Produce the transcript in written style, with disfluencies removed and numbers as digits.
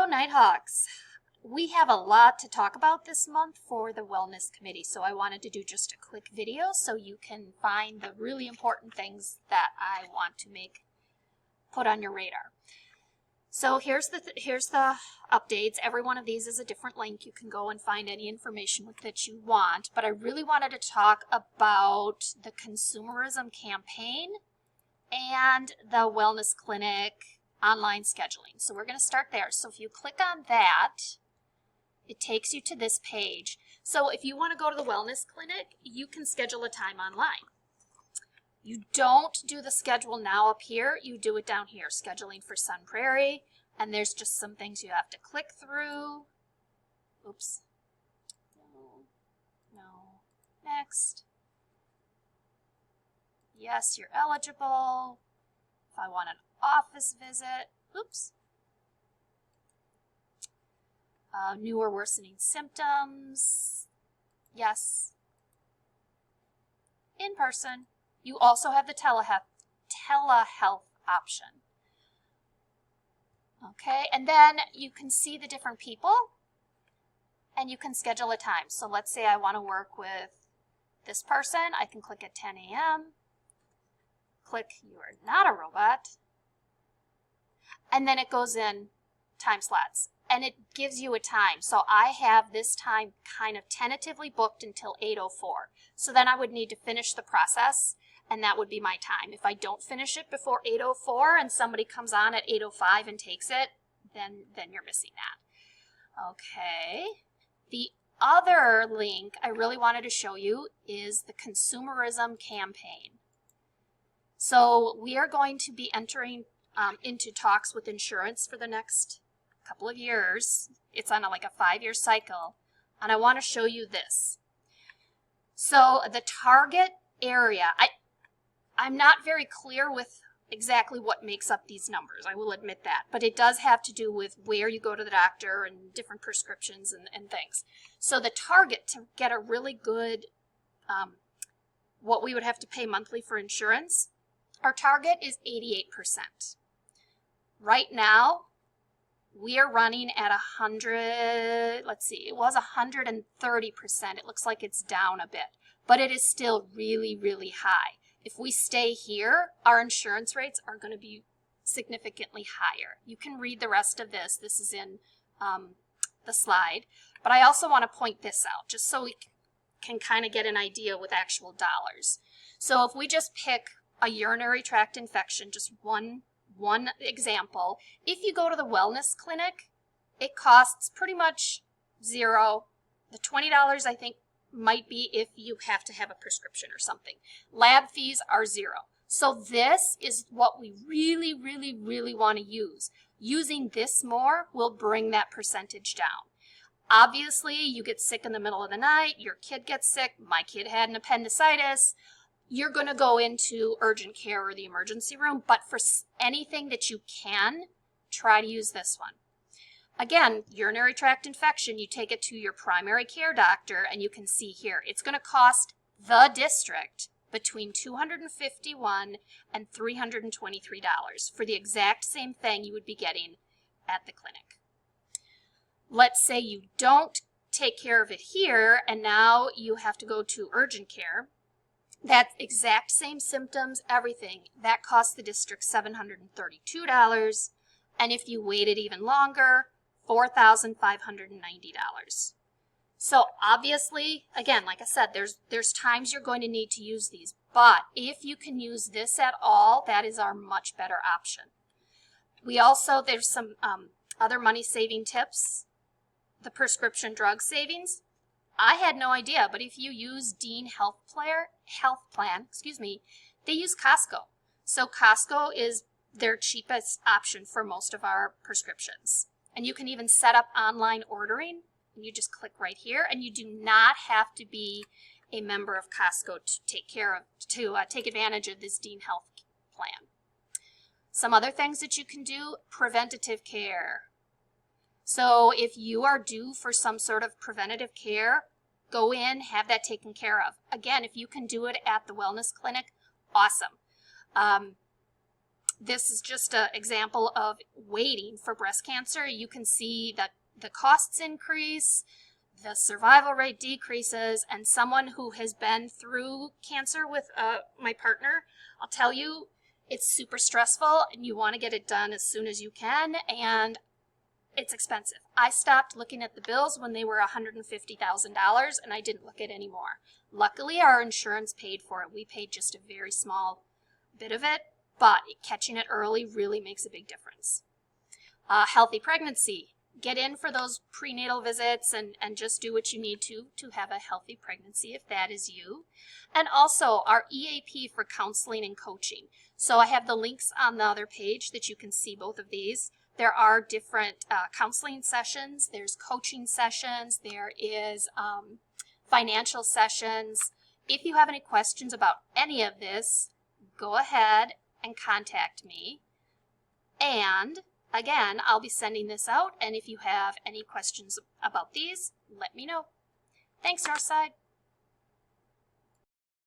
Hello, Nighthawks. We have a lot to talk about this month for the Wellness Committee, so I wanted to do just a quick video so you can find the really important things that I want to put on your radar. So here's the updates. Every one of these is a different link. You can go and find any information that you want, but I really wanted to talk about the consumerism campaign and the Wellness Clinic online scheduling. So we're going to start there. So if you click on that, it takes you to this page. So if you want to go to the Wellness Clinic, you can schedule a time online. You don't do the schedule now up here, you do it down here, scheduling for Sun Prairie, and there's just some things you have to click through. Oops. No. Next. Yes, you're eligible. If I want an office visit, oops. New or worsening symptoms, yes. In person. You also have the telehealth option. Okay, and then you can see the different people and you can schedule a time. So let's say I want to work with this person. I can click at 10 a.m. Click, you are not a robot. And then it goes in time slots and it gives you a time. So I have this time kind of tentatively booked until 8:04. So then I would need to finish the process and that would be my time. If I don't finish it before 8:04 and somebody comes on at 8:05 and takes it, then you're missing that. Okay. The other link I really wanted to show you is the consumerism campaign. So we are going to be entering into talks with insurance for the next couple of years. It's on like a 5-year cycle, and I want to show you this. So the target area, I'm not very clear with exactly what makes up these numbers, I will admit that, but it does have to do with where you go to the doctor and different prescriptions and things. So the target to get a really good, what we would have to pay monthly for insurance, our target is 88%. Right now, we are running at 100, let's see, it was 130%. It looks like it's down a bit, but it is still really, really high. If we stay here, our insurance rates are going to be significantly higher. You can read the rest of this. This is in the slide. But I also want to point this out, just so we can kind of get an idea with actual dollars. So if we just pick a urinary tract infection, just one example, if you go to the Wellness Clinic, it costs pretty much $0. The $20 I think might be if you have to have a prescription or something. Lab fees are $0. So this is what we really, really, really want to use. Using this more will bring that percentage down. Obviously, you get sick in the middle of the night, your kid gets sick, my kid had an appendicitis, you're going to go into urgent care or the emergency room, but for anything that you can, try to use this one. Again, urinary tract infection, you take it to your primary care doctor, and you can see here, it's going to cost the district between $251 and $323 for the exact same thing you would be getting at the clinic. Let's say you don't take care of it here, and now you have to go to urgent care. That exact same symptoms, everything, that costs the district $732, and if you waited even longer, $4,590. So obviously, again, like I said, there's times you're going to need to use these, but if you can use this at all, that is our much better option. We also, there's some other money saving tips. The prescription drug savings, I had no idea, but if you use Dean Health Plan, they use Costco. So Costco is their cheapest option for most of our prescriptions. And you can even set up online ordering, and you just click right here, and you do not have to be a member of Costco to take advantage of this Dean Health Plan. Some other things that you can do, preventative care. So if you are due for some sort of preventative care, go in, have that taken care of. Again, if you can do it at the Wellness Clinic, awesome. This is just an example of waiting for breast cancer. You can see that the costs increase, the survival rate decreases, and someone who has been through cancer with my partner, I'll tell you, it's super stressful and you want to get it done as soon as you can, and it's expensive. I stopped looking at the bills when they were $150,000 and I didn't look at any more. Luckily, our insurance paid for it. We paid just a very small bit of it, but catching it early really makes a big difference. Healthy pregnancy. Get in for those prenatal visits and just do what you need to have a healthy pregnancy if that is you. And also our EAP for counseling and coaching. So I have the links on the other page that you can see both of these. There are different counseling sessions, there's coaching sessions, there is financial sessions. If you have any questions about any of this, go ahead and contact me. And again, I'll be sending this out, and if you have any questions about these, let me know. Thanks, Northside.